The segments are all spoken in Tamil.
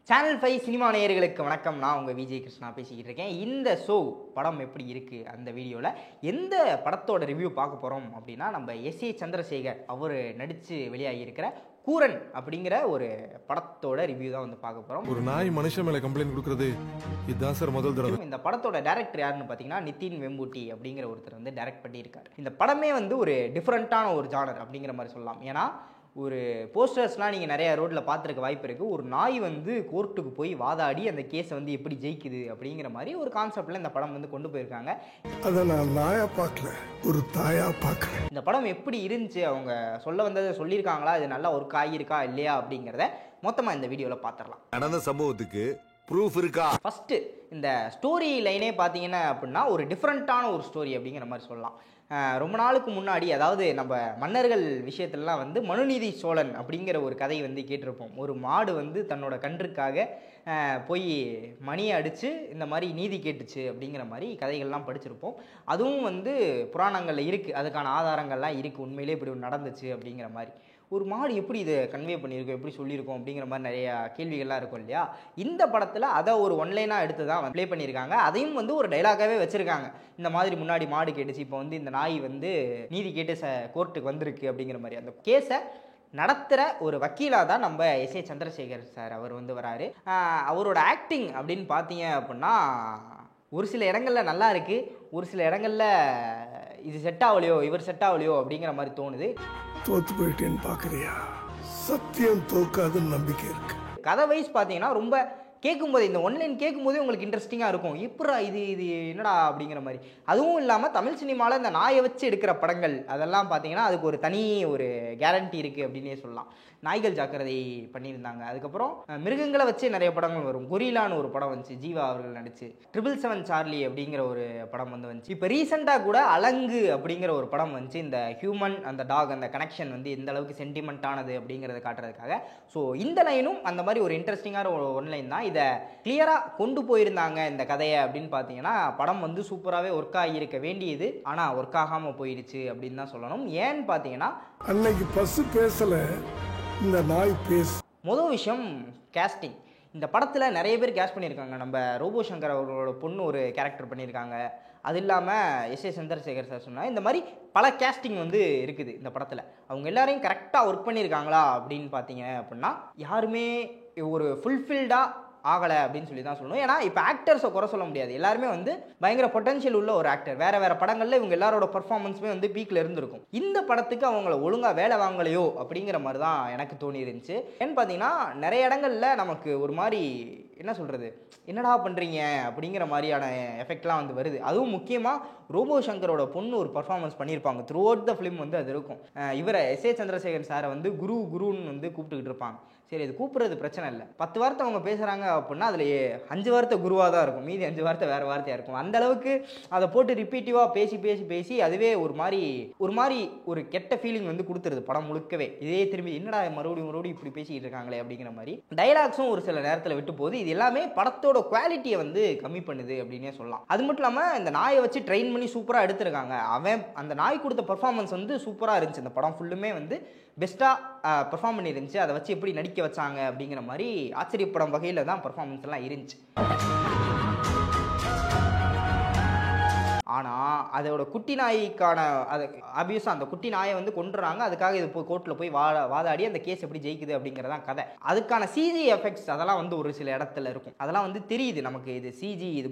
சேனல் 5 சினிமா நேயர்களுக்கு வணக்கம். நான் உங்கள் விஜய் கிருஷ்ணா பேசிக்கிட்டு இருக்கேன். இந்த ஷோ படம் எப்படி இருக்குது அந்த வீடியோவில் எந்த படத்தோட ரிவ்யூ பார்க்க போகிறோம் அப்படின்னா, நம்ம எஸ்.ஏ. சந்திரசேகர் அவர் நடித்து வெளியாகியிருக்கிற கூரன் அப்படிங்கிற ஒரு படத்தோட ரிவ்யூ தான் வந்து பார்க்க போகிறோம். ஒரு நாய் மனுஷன் மேலே கம்ப்ளைண்ட் கொடுக்குறது இதுதான் சார் முதல் தடவை. இந்த படத்தோட டைரக்டர் யாருன்னு பார்த்தீங்கன்னா நிதின் வெம்பூட்டி அப்படிங்கிற ஒருத்தர் வந்து டைரக்ட் பண்ணியிருக்காரு. இந்த படமே வந்து ஒரு டிஃப்ரெண்ட்டான ஒரு ஜானர் அப்படிங்கிற மாதிரி சொல்லலாம். ஏன்னா ஒரு போஸ்டர்ஸ்லாம் நீங்கள் நிறைய ரோட்டில் பார்த்துருக்க வாய்ப்பு இருக்குது. ஒரு நாய் வந்து கோர்ட்டுக்கு போய் வாதாடி அந்த கேஸை வந்து எப்படி ஜெயிக்குது அப்படிங்கிற மாதிரி ஒரு கான்செப்டில் இந்த படம் வந்து கொண்டு போயிருக்காங்க. அதை நான் நாயா பார்க்கல, ஒரு தாயா பார்க்குறேன். இந்த படம் எப்படி இருந்துச்சு, அவங்க சொல்ல வந்ததை சொல்லியிருக்காங்களா, இது நல்லா ஒர்க் ஆகியிருக்கா இல்லையா அப்படிங்கிறத மொத்தமாக இந்த வீடியோவில் பார்த்துடலாம். நடந்த சம்பவத்துக்கு ப்ரூஃப் இருக்கா? ஃபஸ்ட்டு இந்த ஸ்டோரி லைனே பார்த்தீங்கன்னா அப்படின்னா ஒரு டிஃப்ரெண்ட்டான ஒரு ஸ்டோரி அப்படிங்கிற மாதிரி சொல்லலாம். ரொம்ப நாளுக்கு முன்னாடி, அதாவது நம்ம மன்னர்கள் விஷயத்துலலாம் வந்து மனுநீதி சோழன் அப்படிங்கிற ஒரு கதை வந்து கேட்டிருப்போம். ஒரு மாடு வந்து தன்னோட கன்றுக்காக போய் மணியை அடித்து இந்த மாதிரி நீதி கேட்டுச்சு அப்படிங்கிற மாதிரி கதைகள்லாம் படிச்சிருப்போம். அதுவும் வந்து புராணங்களில் இருக்குது, அதுக்கான ஆதாரங்கள்லாம் இருக்குது, உண்மையிலே இப்படி நடந்துச்சு அப்படிங்கிற மாதிரி. ஒரு மாடு எப்படி இதை கன்வே பண்ணியிருக்கோம், எப்படி சொல்லியிருக்கோம் அப்படிங்கிற மாதிரி நிறையா கேள்விகள்லாம் இருக்கும் இல்லையா. இந்த படத்தில் அதை ஒரு ஒன்லைனாக எடுத்து தான் ப்ளே பண்ணியிருக்காங்க. அதையும் வந்து ஒரு டைலாகாகவே வச்சுருக்காங்க. இந்த மாதிரி முன்னாடி மாடு கேட்டுச்சு, இப்போ வந்து இந்த நாய் வந்து நீதி கேட்டு கோர்ட்டுக்கு வந்திருக்கு அப்படிங்கிற மாதிரி. அந்த கேஸை நடத்துகிற ஒரு வக்கீலாக தான் நம்ம எஸ்.ஏ. சந்திரசேகர் சார் அவர் வந்து வராரு. அவரோட ஆக்டிங் அப்படின்னு பார்த்தீங்க அப்படின்னா ஒரு சில இடங்களில் நல்லா இருக்குது, ஒரு சில இடங்களில் இது செட் ஆகலையோ, இவர் செட் ஆகலையோ அப்படிங்கிற மாதிரி தோணுது. தோத்து போயிட்டேன்னு பார்க்குறியா? சத்தியம் தோக்காதுன்னு நம்பிக்கை இருக்கு. கதை வைஸ் பார்த்தீங்கன்னா ரொம்ப கேட்கும்போது, இந்த ஒன்லைன் கேட்கும்போதே உங்களுக்கு இன்ட்ரெஸ்டிங்காக இருக்கும். எப்படா இது என்னடா அப்படிங்கிற மாதிரி. அதுவும் இல்லாமல் தமிழ் சினிமாவில் இந்த நாயை வச்சு எடுக்கிற படங்கள் அதெல்லாம் பார்த்தீங்கன்னா அதுக்கு ஒரு தனி ஒரு கேரண்டி இருக்குது அப்படின்னே சொல்லலாம். நாய்கள் ஜாக்கிரதை பண்ணியிருந்தாங்க. அதுக்கப்புறம் மிருகங்களை வச்சு நிறைய படங்கள் வரும். கொரிலான்னு ஒரு படம் வந்துச்சு, ஜீவா அவர்கள் நடிச்சு. 777 சார்லி அப்படிங்கிற ஒரு படம் வந்து வந்துச்சு. இப்போ ரீசெண்டாக கூட அலங்கு அப்படிங்கிற ஒரு படம் வந்துச்சு. இந்த ஹியூமன் அந்த டாக் அந்த கனெக்ஷன் வந்து எந்த அளவுக்கு சென்டிமெண்ட்டானது அப்படிங்கிறத காட்டுறதுக்காக. ஸோ இந்த லைனும் அந்த மாதிரி ஒரு இன்ட்ரெஸ்டிங்கான ஒரு ஒன்லைன் தான். இதை கிளியராக கொண்டு போயிருந்தாங்க இந்த கதையை அப்படின்னு பார்த்தீங்கன்னா படம் வந்து சூப்பராகவே ஒர்க் ஆகியிருக்க வேண்டியது, ஆனால் ஒர்க் ஆகாமல் போயிடுச்சு அப்படின்னு தான் சொல்லணும். ஏன்னு பார்த்தீங்கன்னா அன்னைக்கு பஸ் பேசல, இந்த நாய் பேசு. முதல் விஷயம் கேஸ்டிங். இந்த படத்தில் நிறைய பேர் கேஸ்ட் பண்ணியிருக்காங்க. நம்ம ரோபோ சங்கர் அவர்களோட பொண்ணு ஒரு கேரக்டர் பண்ணியிருக்காங்க. அது இல்லாமல் எஸ்.ஏ. சந்திரசேகர் சார் சொன்னால் இந்த மாதிரி பல கேஸ்டிங் வந்து இருக்குது இந்த படத்தில். அவங்க எல்லாரையும் கரெக்டாக ஒர்க் பண்ணியிருக்காங்களா அப்படின்னு பார்த்தீங்க அப்படின்னா யாருமே ஒரு ஃபுல்ஃபில்டாக ஆகலை அப்படின்னு சொல்லி தான் சொல்லணும். ஏன்னா இப்போ ஆக்டர்ஸை குறை சொல்ல முடியாது. எல்லாருமே வந்து பயங்கர பொட்டன்ஷியல் உள்ள ஒரு ஆக்டர். வேறு படங்களில் இவங்க எல்லாரோட பர்ஃபார்மன்ஸுமே வந்து பீக்கில் இருந்திருக்கும். இந்த படத்துக்கு அவங்கள ஒழுங்காக வேலை வாங்கலையோ அப்படிங்கிற மாதிரி தான் எனக்கு தோணி இருந்துச்சு. ஏன்னு பார்த்தீங்கன்னா நிறைய இடங்களில் நமக்கு ஒரு மாதிரி என்ன சொல்கிறது, என்னடா பண்ணுறீங்க அப்படிங்கிற மாதிரியான எஃபெக்ட்லாம் வந்து வருது. அதுவும் முக்கியமாக ரோபோ சங்கரோட பொண்ணு ஒரு பர்ஃபார்மன்ஸ் பண்ணியிருப்பாங்க. த்ரூ அவுட் த ஃபிலிம் வந்து அது இருக்கும். இவரை எஸ்.ஏ. சந்திரசேகர் சாரை வந்து குருன்னு வந்து கூப்பிட்டுக்கிட்டு இருப்பாங்க. சரி, இது கூப்பிட்றது பிரச்சனை இல்லை. 10 வார்த்தை அவங்க பேசுகிறாங்க அப்படின்னா அதில் 5 வார்த்தை குருவாக தான் இருக்கும், மீதி 5 வார்த்தை வேறு வார்த்தையாக இருக்கும். அந்த அளவுக்கு அதை போட்டு ரிப்பீட்டிவாக பேசி அதுவே ஒரு மாதிரி ஒரு கெட்ட ஃபீலிங் வந்து கொடுத்துருது படம் முழுக்கவே. இதே திரும்பி என்னடா மறுபடியும் இப்படி பேசிக்கிட்டு இருக்காங்களே அப்படிங்கிற மாதிரி. டைலாக்ஸும் ஒரு சில நேரத்தில் விட்டு போகுது. இது எல்லாமே படத்தோட குவாலிட்டியை வந்து கம்மி பண்ணுது அப்படின்னே சொல்லலாம். அது மட்டும் இல்லாமல் இந்த நாயை வச்சு ட்ரெயின் பண்ணி சூப்பராக எடுத்திருக்காங்க. அந்த நாய் கொடுத்த பர்ஃபார்மன்ஸ் வந்து சூப்பராக இருந்துச்சு. இந்த படம் ஃபுல்லுமே வந்து பெஸ்ட்டாக பர்ஃபார்ம் பண்ணியிருந்துச்சு. அதை வச்சு எப்படி நடிக்க வச்சாங்க அப்படிங்கிற மாதிரி ஆச்சரியப்படும் வகையில் தான் பர்ஃபார்மன்ஸ் எல்லாம் இருந்துச்சு. ஆனால் அதோட குட்டி நாய்க்கான அது ஆப்வியஸாக அந்த குட்டி நாயை வந்து கொண்டுறாங்க. அதுக்காக இது போய் கோர்ட்டில் போய் வாதாடி அந்த கேஸ் எப்படி ஜெயிக்குது அப்படிங்கிறதான் கதை. அதுக்கான சிஜி எஃபெக்ட்ஸ் அதெல்லாம் வந்து ஒரு சில இடத்துல இருக்கும். அதெல்லாம் வந்து தெரியுது நமக்கு, இது சிஜி, இது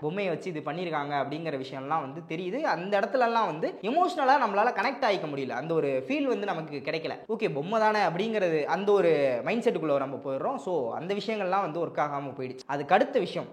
பொம்மையை வச்சு இது பண்ணியிருக்காங்க அப்படிங்கிற விஷயம்லாம் வந்து தெரியுது. அந்த இடத்துலலாம் வந்து எமோஷ்னலாக நம்மளால் கனெக்ட் ஆகிக்க முடியல. அந்த ஒரு ஃபீல் வந்து நமக்கு கிடைக்கல. ஓகே, பொம்மை தானே அப்படிங்கிறது அந்த ஒரு மைண்ட் செட்டுக்குள்ளே நம்ம போயிடுறோம். ஸோ அந்த விஷயங்கள்லாம் வந்து ஒர்க் ஆகாமல் போயிடுச்சு. அதுக்கு அடுத்த விஷயம்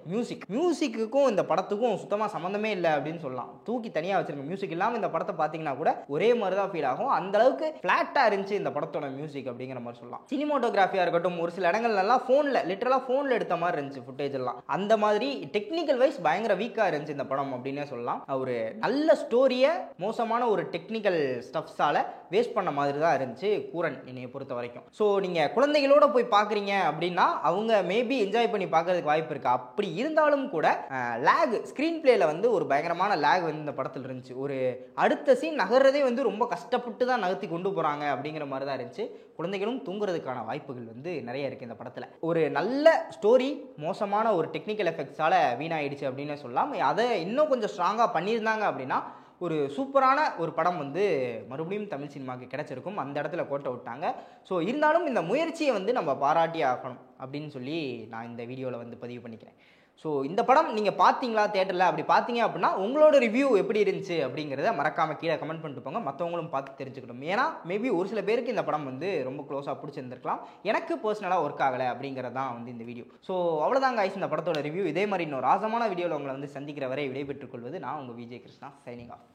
மியூசிக்குக்கும் இந்த படத்துக்கும் சுத்தமாக சம்மந்தமே இல்லை அப்படின்னு சொல்லலாம். தூக்கி தனியாக வச்சிருக்க. மியூசிக் இல்லாமல் இந்த படத்தை பார்த்தீங்கன்னா கூட ஒரே மாதிரி தான் ஃபீல் ஆகும். அந்த அளவுக்கு ஃபிளாட்டாக இருந்துச்சு இந்த படத்தோட மியூசிக் அப்படிங்கிற மாதிரி சொல்லலாம். சினிமோட்டோகிராஃபியாக இருக்கட்டும், ஒரு சில இடங்கள்லாம் ஃபோனில் எடுத்த மாதிரி இருந்துச்சு ஃபுட்டேஜ் எல்லாம். அந்த மாதிரி டெக்னிக்கல் வைஸ் பயங்கர வீக்காக இருந்துச்சு இந்த படம் அப்படின்னே சொல்லலாம். ஒரு நல்ல ஸ்டோரியை மோசமான ஒரு டெக்னிக்கல் ஸ்டப்ஸால வேஸ்ட் பண்ண மாதிரி தான் இருந்துச்சு கூரன் என்னைய பொறுத்த வரைக்கும். ஸோ நீங்கள் குழந்தைகளோட போய் பார்க்குறீங்க அப்படின்னா அவங்க மேபி என்ஜாய் பண்ணி பார்க்கறதுக்கு வாய்ப்பு இருக்கு. அப்படி இருந்தாலும் கூட லேக் ஸ்க்ரீன் பிளேல வந்து ஒரு பயங்கரமான மோசமான லேக் வந்து இந்த படத்தில் இருந்துச்சு. ஒரு அடுத்த சீன் நகர்றதே வந்து ரொம்ப கஷ்டப்பட்டு தான் நகர்த்தி கொண்டு போகிறாங்க அப்படிங்கிற மாதிரி தான் இருந்துச்சு. குழந்தைகளும் தூங்குறதுக்கான வாய்ப்புகள் வந்து நிறைய இருக்குது இந்த படத்தில். ஒரு நல்ல ஸ்டோரி மோசமான ஒரு டெக்னிக்கல் எஃபெக்ட்ஸால் வீணாயிடுச்சு அப்படின்னு சொல்லலாம். அதை இன்னும் கொஞ்சம் ஸ்ட்ராங்காக பண்ணியிருந்தாங்க அப்படின்னா ஒரு சூப்பரான ஒரு படம் வந்து மறுபடியும் தமிழ் சினிமாவுக்கு கிடச்சிருக்கும். அந்த இடத்துல கோட்டை விட்டாங்க. ஸோ இருந்தாலும் இந்த முயற்சியை வந்து நம்ம பாராட்டி ஆகணும் அப்படின்னு சொல்லி நான் இந்த வீடியோவில் வந்து பதிவு பண்ணிக்கிறேன். ஸோ இந்த படம் நீங்கள் பார்த்தீங்களா தியேட்டரில்? அப்படி பார்த்தீங்க அப்படின்னா உங்களோட ரிவ்யூ எப்படி இருந்துச்சு அப்படிங்கிறத மறக்காமல் கீழே கமெண்ட் பண்ணிட்டு போங்க. மற்றவங்களும் பார்த்து தெரிஞ்சுக்கணும். ஏன்னா மேபி ஒரு சில பேருக்கு இந்த படம் வந்து ரொம்ப க்ளோஸாக பிடிச்சிருந்துருக்கலாம். எனக்கு பர்சனலாக ஒர்க் ஆகலை அப்படிங்கிறது தான் வந்து இந்த வீடியோ. ஸோ அவ்வளோதான் guys இந்த படத்தோட ரிவ்யூ. இதே மாதிரி இன்னொரு ராசமான வீடியோவில் உங்களை வந்து சந்திக்கிற வரை விடைபெற்றுக் கொள்வது நான் உங்கள் விஜய் கிருஷ்ணா, சைனிங் ஆஃப்.